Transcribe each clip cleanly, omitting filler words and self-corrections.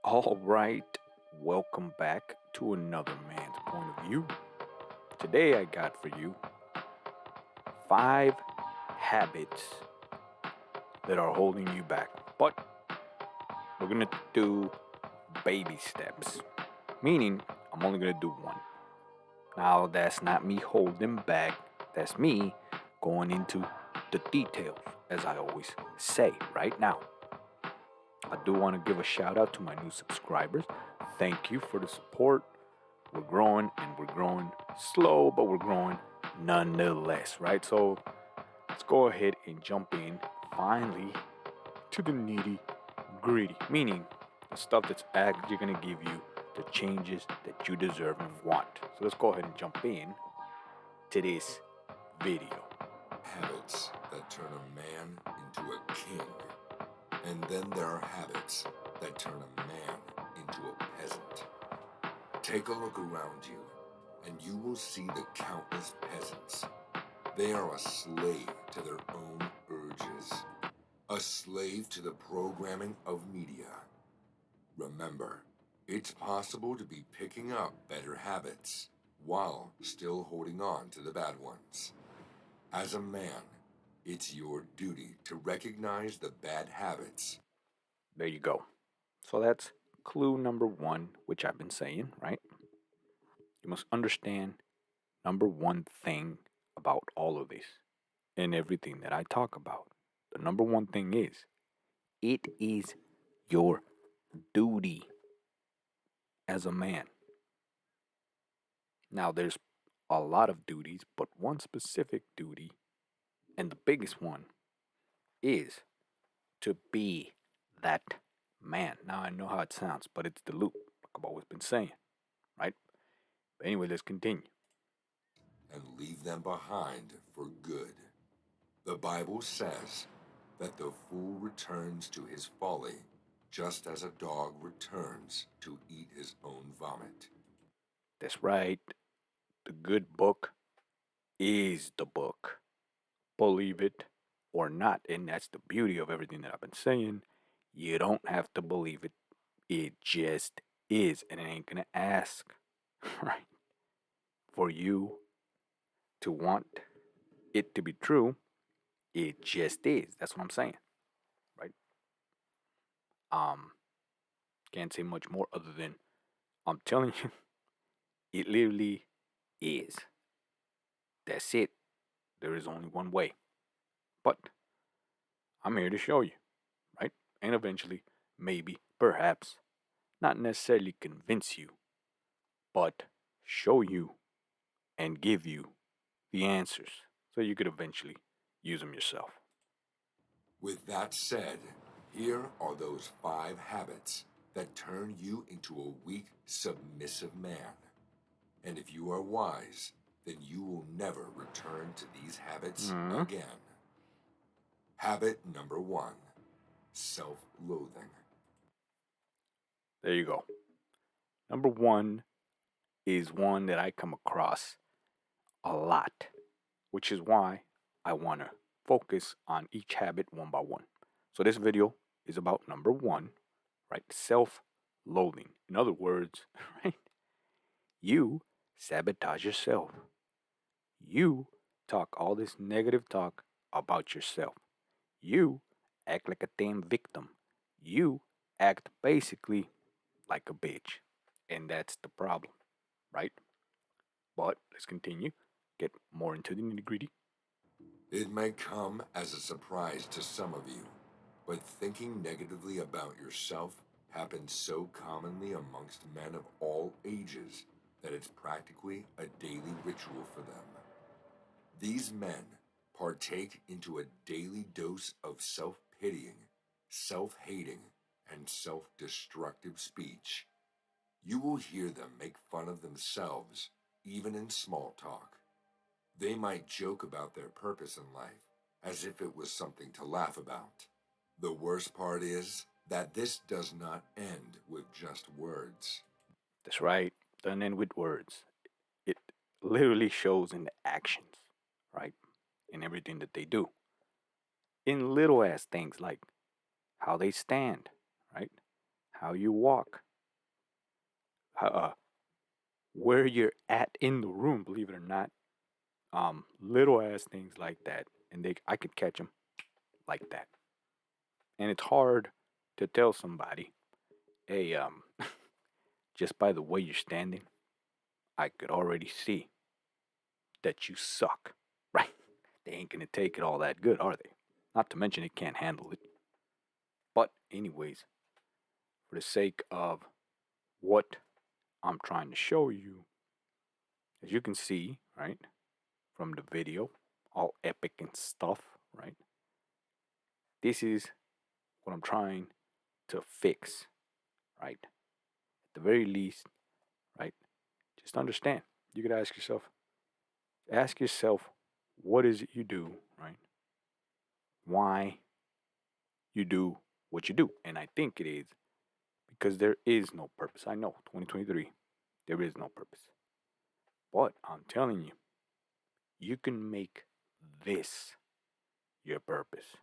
All right, welcome back to another man's point of view. Today I got for you 5 habits that are holding you back. But we're gonna do baby steps, meaning I'm only gonna do one. Now, that's not me holding back, that's me going into the details, as I always say right now. I do want to give a shout out to my new subscribers. Thank you for the support. We're growing and we're growing slow, but we're growing nonetheless, right? So let's go ahead and jump in finally to the nitty gritty, meaning the stuff that's actually going to give you the changes that you deserve and want. So let's go ahead and jump in to this video. Habits that turn a man into a king. And then there are habits that turn a man into a peasant. Take a look around you, and you will see the countless peasants. They are a slave to their own urges, a slave to the programming of media. Remember, it's possible to be picking up better habits while still holding on to the bad ones. As a man, it's your duty to recognize the bad habits. There you go. So that's clue number one, which I've been saying, right? You must understand number one thing about all of this and everything that I talk about. The number one thing is it is your duty as a man. Now, there's a lot of duties, but one specific duty, and the biggest one, is to be that man. Now, I know how it sounds, but it's the loop, like I've always been saying, right? But anyway, let's continue. And leave them behind for good. The Bible says that the fool returns to his folly just as a dog returns to eat his own vomit. That's right. The good book is the book. Believe it or not. And that's the beauty of everything that I've been saying. You don't have to believe it. It just is. And it ain't going to ask, right, for you to want it to be true. It just is. That's what I'm saying, right? Um, can't say much more other than I'm telling you, it literally is. That's it. There is only one way. But I'm here to show you, right? And eventually, maybe, perhaps, not necessarily convince you, but show you and give you the answers so you could eventually use them yourself. With that said, here are those 5 habits that turn you into a weak, submissive man. And if you are wise, then you will never return to these habits Mm, again. Habit number 1, self loathing. there you go. Number one is one that I come across a lot, which is why I want to focus on each habit one by one. So this video is about number one, right? Self loathing. In other words, right? You sabotage yourself. You talk all this negative talk about yourself. You act like a damn victim. You act basically like a bitch. And that's the problem, right? But let's continue, get more into the nitty gritty. It may come as a surprise to some of you, but thinking negatively about yourself happens so commonly amongst men of all ages that it's practically a daily ritual for them. These men partake into a daily dose of self-pitying, self-hating, and self-destructive speech. You will hear them make fun of themselves, even in small talk. They might joke about their purpose in life as if it was something to laugh about. The worst part is that this does not end with just words. That's right. Doesn't end with words. It literally shows in the actions, right? In everything that they do. In little ass things like how they stand, right? how you walk, where you're at in the room. Believe it or not, little ass things like that, and I could catch them like that. And it's hard to tell somebody, hey, just by the way you're standing, I could already see that you suck, right? They ain't gonna take it all that good, are they? Not to mention it can't handle it. But anyways, for the sake of what I'm trying to show you, as you can see, right, from the video, all epic and stuff, right? This is what I'm trying to fix, right? At the very least, right? Just understand. You could ask yourself, what is it you do, right? Why you do what you do. And I think it is because there is no purpose. I know, 2023, there is no purpose. But I'm telling you, you can make this your purpose.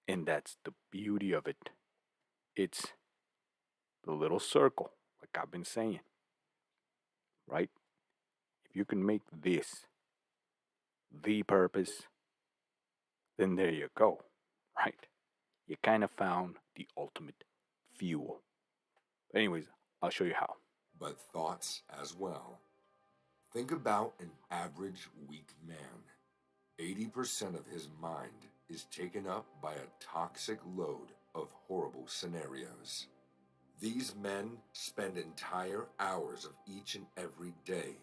And that's the beauty of it. It's the little circle, like I've been saying, right? If you can make this the purpose, then there you go, right? You kind of found the ultimate fuel. Anyways, I'll show you how. but thoughts as well. Think about an average weak man. 80% of his mind is taken up by a toxic load of horrible scenarios. These men spend entire hours of each and every day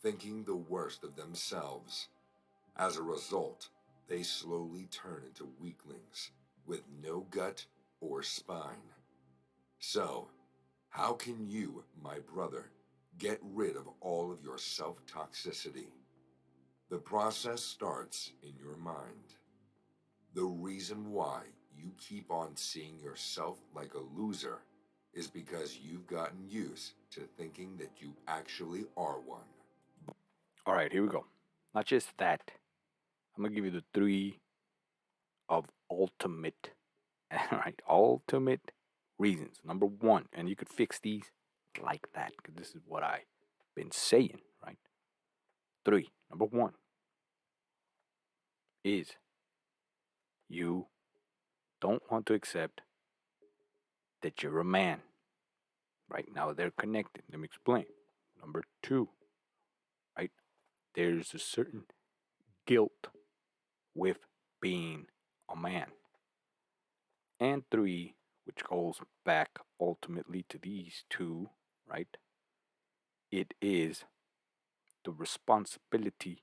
thinking the worst of themselves. As a result, they slowly turn into weaklings with no gut or spine. So, how can you, my brother, get rid of all of your self toxicity? The process starts in your mind. The reason why you keep on seeing yourself like a loser is because you've gotten used to thinking that you actually are one. All right, here we go. Not just that, I'm gonna give you the three of ultimate, right? Ultimate reasons. Number one, and you could fix these like that because this is what I've been saying, right? Three. Number one is you don't want to accept that you're a man. Right now they're connected. Let me explain. Number two, right? There's a certain guilt with being a man. And three, which goes back ultimately to these two, right? It is the responsibility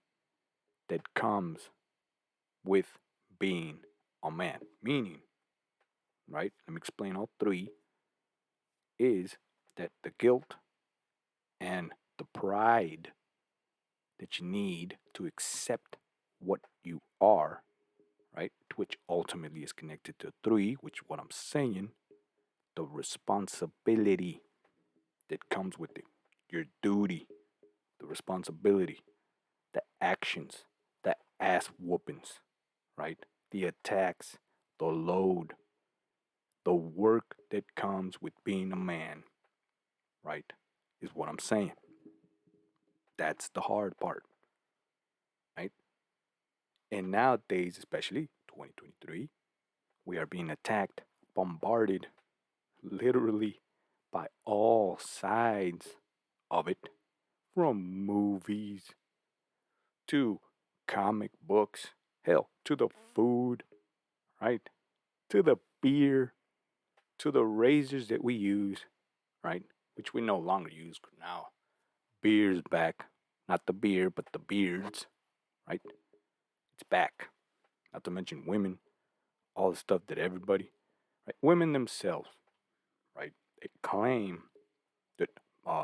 that comes with being a man. Meaning, right? Let me explain all three is that the guilt and the pride that you need to accept what you are, right? Which ultimately is connected to three, which what I'm saying, the responsibility that comes with it, your duty, the responsibility, the actions, the ass whoopings, right? The attacks, the load, the work that comes with being a man, right? Is what I'm saying. That's the hard part, right? And nowadays, especially 2023, we are being attacked, bombarded, literally by all sides of it, from movies to comic books, hell, to the food, right? To the beer, to the razors that we use, right? Which we no longer use now. Beer's back. Not the beer, but the beards, right? It's back. Not to mention women, all the stuff that everybody, right? Women themselves, right? They claim that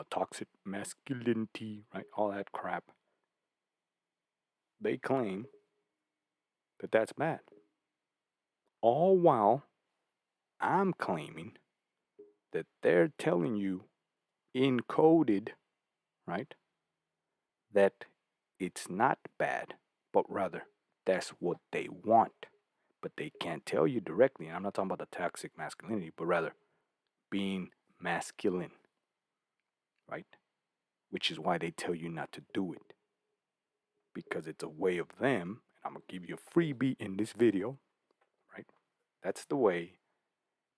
toxic masculinity, right? All that crap. They claim that that's bad. All while I'm claiming that they're telling you encoded, right? That it's not bad, but rather that's what they want. But they can't tell you directly. And I'm not talking about the toxic masculinity, but rather being masculine, right? Which is why they tell you not to do it, because it's a way of them. And I'm gonna give you a freebie in this video, right? That's the way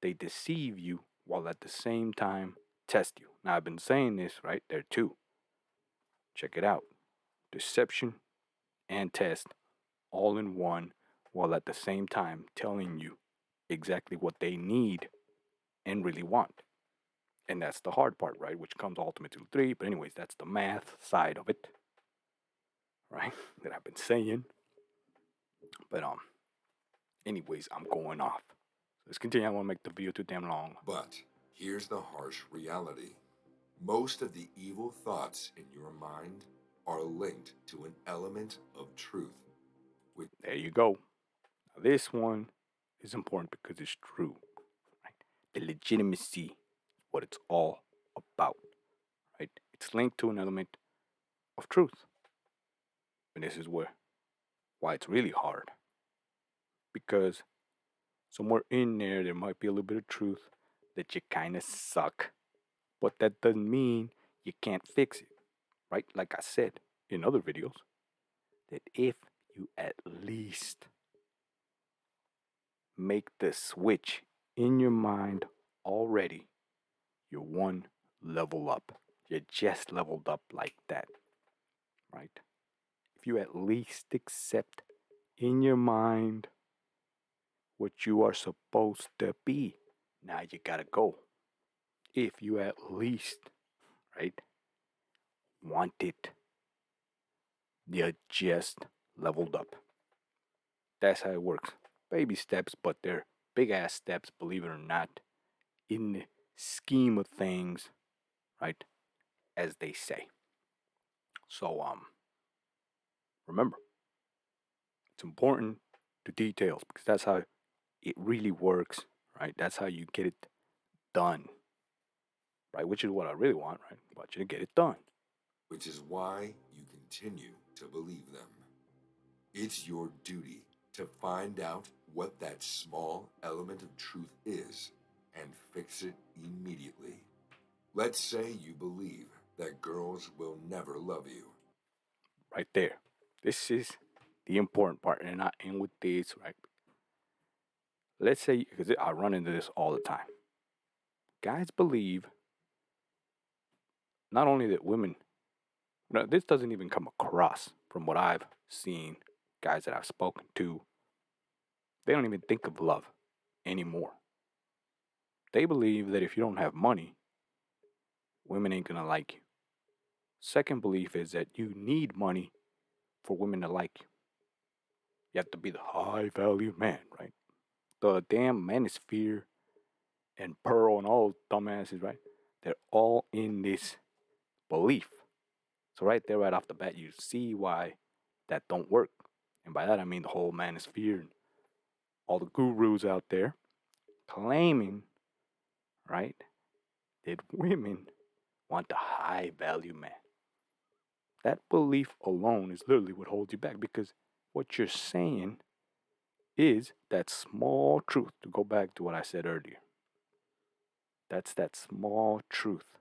they deceive you while at the same time test you. Now, I've been saying this, right? There too. Check it out. Deception and test all in one, while at the same time telling you exactly what they need and really want. And that's the hard part, right? Which comes ultimately to three. But anyways, that's the math side of it, right? That I've been saying. But anyways, I'm going off. Let's continue. I won't make the video too damn long. But here's the harsh reality. Most of the evil thoughts in your mind are linked to an element of truth. There you go. Now, this one is important because it's true. Right? The legitimacy, what it's all about. Right? It's linked to an element of truth. And this is why it's really hard. Because somewhere in there might be a little bit of truth that you kind of suck. But that doesn't mean you can't fix it. Right? Like I said in other videos, that if you at least make the switch in your mind already, you're one level up. You just leveled up like that, right? If you at least accept in your mind what you are supposed to be, now you gotta go. If you at least, right, want it, you just leveled up. That's how it works. Baby steps, but they're big ass steps, believe it or not, in the scheme of things, right? As they say. So remember, it's important to details because that's how it really works, right? That's how you get it done, right? Which is what I really want, right? I want you to get it done. Which is why you continue to believe them. It's your duty to find out what that small element of truth is and fix it immediately. Let's say you believe that girls will never love you. Right there. This is the important part, and I end with this, right? Let's say, because I run into this all the time. Guys believe not only that women, no, this doesn't even come across from what I've seen, guys that I've spoken to, they don't even think of love anymore. They believe that if you don't have money, women ain't gonna like you. Second belief is that you need money for women to like you. You have to be the high value man, right? The damn manosphere and Pearl and all dumbasses, right? They're all in this belief. So right there, right off the bat, you see why that don't work. And by that I mean the whole manosphere and all the gurus out there claiming, right, that women want the high value man. That belief alone is literally what holds you back because what you're saying is that small truth. To go back to what I said earlier, that's that small truth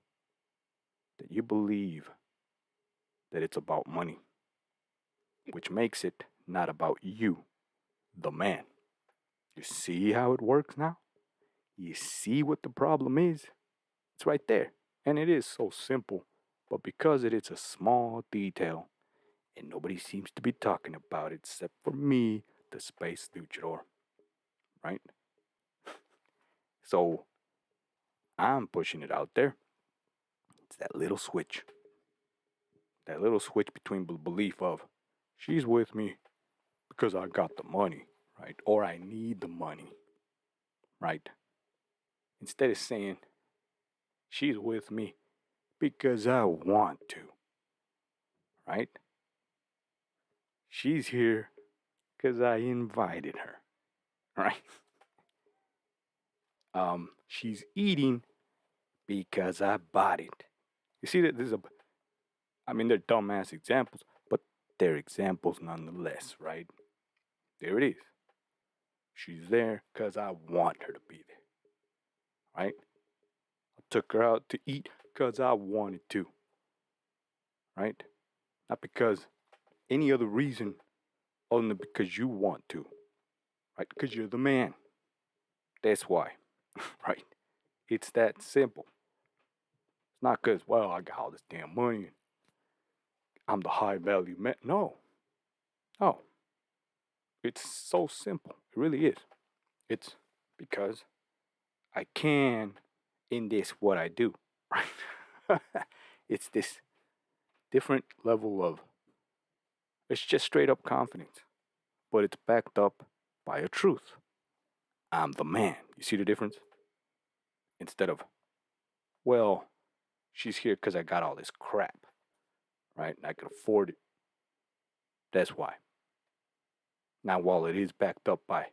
that you believe that it's about money, which makes it not about you, the man. You see how it works now? You see what the problem is? It's right there. And it is so simple. But because it is a small detail, and nobody seems to be talking about it except for me, the space luchador, right? So I'm pushing it out there. It's that little switch. That little switch between the belief of she's with me because I got the money, right? Or I need the money, right? Instead of saying she's with me because I want to, right? She's here because I invited her, right? She's eating because I bought it. You see that this is I mean, they're dumbass examples, but they're examples nonetheless, right? There it is. She's there because I want her to be there, right? took her out to eat because I wanted to, right? Not because any other reason other than because you want to, right? Because you're the man. That's why, right? It's that simple. It's not because, well, I got all this damn money and I'm the high value man. No, no. It's so simple. It really is. It's because I can in this what I do, right? It's this different level of, it's just straight up confidence, but it's backed up by a truth. I'm the man. You see the difference? Instead of, well, she's here because I got all this crap, right? And I can afford it. That's why. Now, while it is backed up by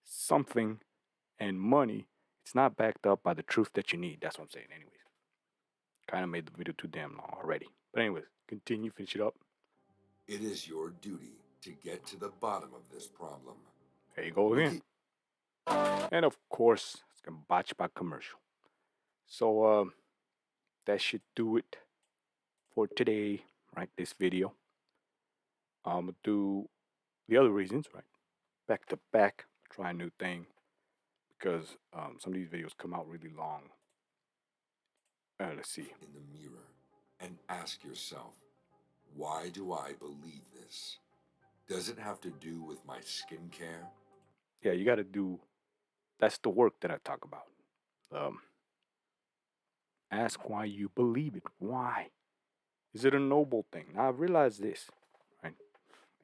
something and money, it's not backed up by the truth that you need. That's what I'm saying, anyways. Kind of made the video too damn long already. But, anyways, continue, finish it up. It is your duty to get to the bottom of this problem. There you go again. And of course, it's gonna botch by commercial. So that should do it for today, right? This video. I'm gonna do the other reasons, right? Back to back, try a new thing because some of these videos come out really long. Let's see. In the mirror and ask yourself, why do I believe this? Does it have to do with my skincare? Yeah, you got to do. That's the work that I talk about. Um, ask why you believe it. Why? Is it a noble thing? Now I realize this, right?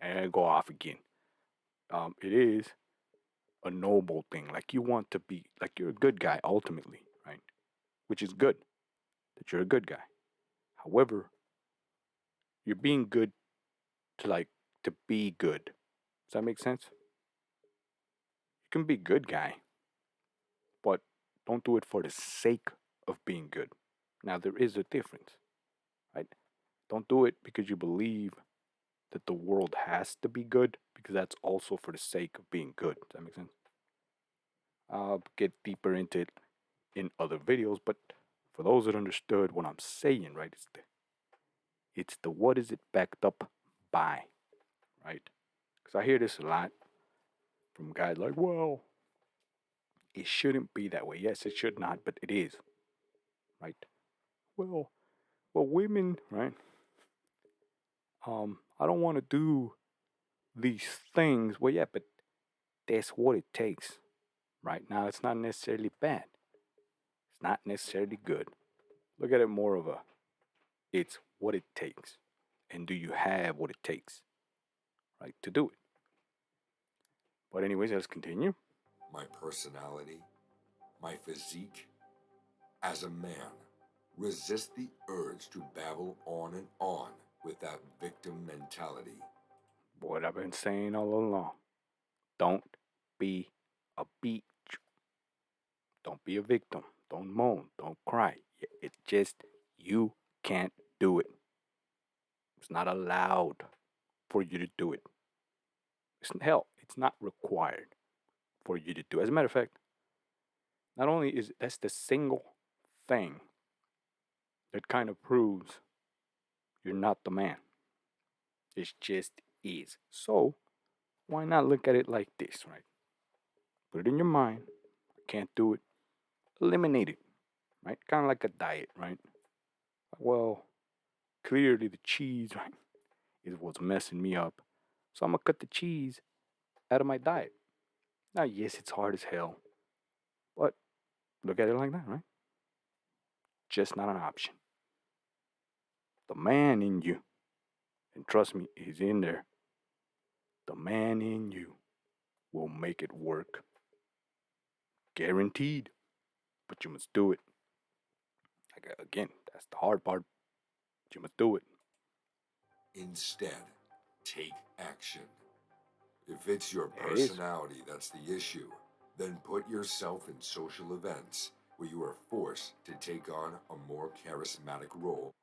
And I go off again. It is a noble thing. Like you want to be, like you're a good guy ultimately, right? Which is good that you're a good guy. However, you're being good to like to be good. Does that make sense? You can be good guy, but don't do it for the sake of being good. Now there is a difference, right? Don't do it because you believe that the world has to be good, because that's also for the sake of being good. Does that make sense? I'll get deeper into it in other videos, but for those that understood what I'm saying, right, it's the what is it backed up by, right? Because I hear this a lot from guys like, well, it shouldn't be that way. Yes, it should not, but it is, right? Well, well, women, right? I don't want to do these things. Well, yeah, but that's what it takes, right? Now, it's not necessarily bad. It's not necessarily good. Look at it more of a, it's what it takes, and do you have what it takes, right, to do it? But anyways, let's continue. My personality? My physique? As a man, resist the urge to babble on and on with that victim mentality. What I've been saying all along. Don't be a beach. Don't be a victim. Don't moan. Don't cry. It just, you can't do it. It's not allowed for you to do it. Hell, it's not required for you to do. As a matter of fact, not only is that's the single thing that kind of proves you're not the man. It just is. So why not look at it like this, right? Put it in your mind. I can't do it. Eliminate it, right? Kind of like a diet, right? Well, clearly the cheese, right, is what's messing me up. So I'm gonna cut the cheese out of my diet. Now, yes, it's hard as hell, but look at it like that, right? Just not an option. The man in you, and trust me, he's in there. The man in you will make it work. Guaranteed. But you must do it. Again, that's the hard part. You must do it. Instead, take action. If it's your There it is. personality that's the issue, then put yourself in social events where you are forced to take on a more charismatic role.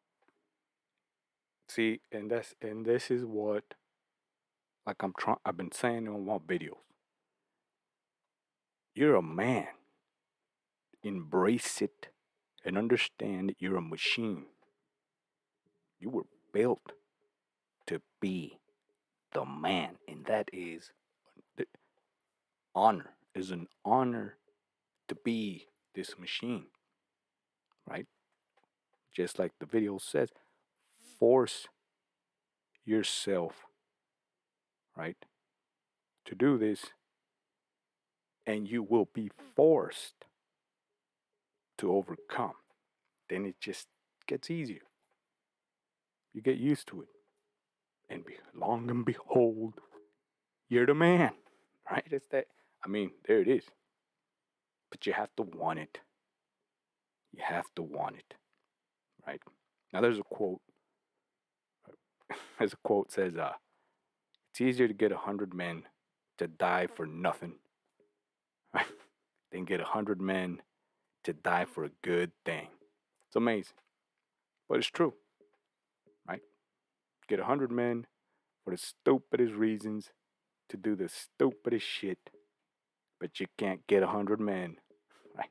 See, and this is what, like I've been saying in my videos. You're a man. Embrace it and understand you're a machine. You were built to be the man, and that is the honor. Is an honor to be this machine, right? Just like the video says, force yourself, right, to do this, and you will be forced to overcome. Then it just gets easier. You get used to it, and long and behold, you're the man, right? It's that. I mean, there it is. But you have to want it. You have to want it, right? Now, there's a quote. There's a quote says, "It's easier to get 100 men to die for nothing, right, than get 100 men to die for a good thing." It's amazing, but it's true, right? Get 100 men for the stupidest reasons to do the stupidest shit, but you can't get 100 men, right,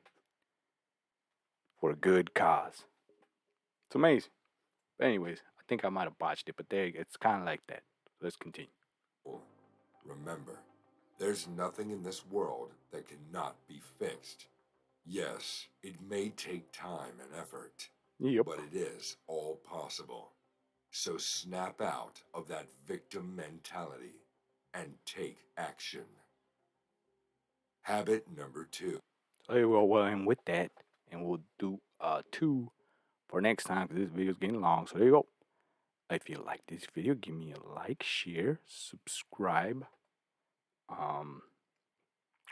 for a good cause. It's amazing. But anyways, I think I might have botched it, but there it's kind of like that. Let's continue. Remember, there's nothing in this world that cannot be fixed. Yes, it may take time and effort, Yep. but it is all possible. So snap out of that victim mentality and take action. Habit number 2. So well, and with that, and we'll do two for next time because this video is getting long. So there you go. If you like this video, give me a like, share, subscribe. Um,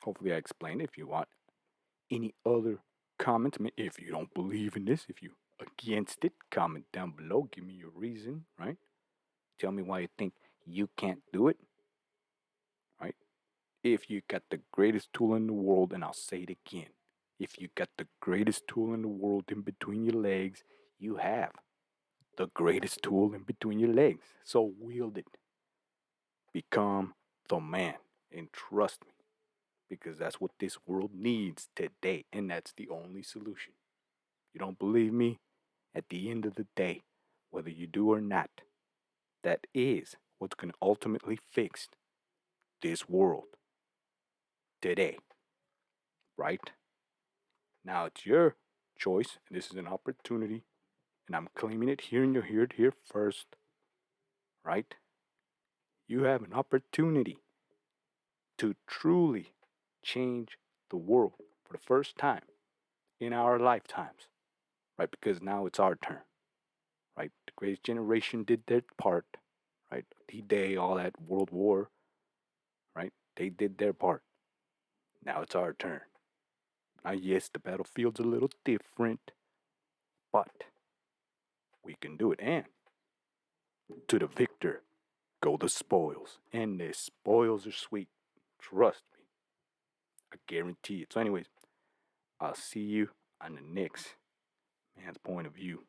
hopefully I explained it. If you want any other comments, I mean, if you don't believe in this, if you against it, comment down below. Give me your reason, right? Tell me why you think you can't do it, right? If you got the greatest tool in the world, and I'll say it again, if you got the greatest tool in the world in between your legs, you have the greatest tool in between your legs. So wield it. Become the man. And trust me, because that's what this world needs today. And that's the only solution. You don't believe me? At the end of the day, whether you do or not, that is what's going to ultimately fix this world today, right? Now it's your choice, and this is an opportunity, and I'm claiming it here, and you hear it here first, right? You have an opportunity to truly change the world for the first time in our lifetimes, right? Because now it's our turn, right? The greatest generation did their part, right? D-Day, all that World War, right? They did their part. Now it's our turn. Now, yes, the battlefield's a little different, but we can do it. And to the victor go the spoils. And the spoils are sweet. Trust me. I guarantee it. So, anyways, I'll see you on the next man's point of view.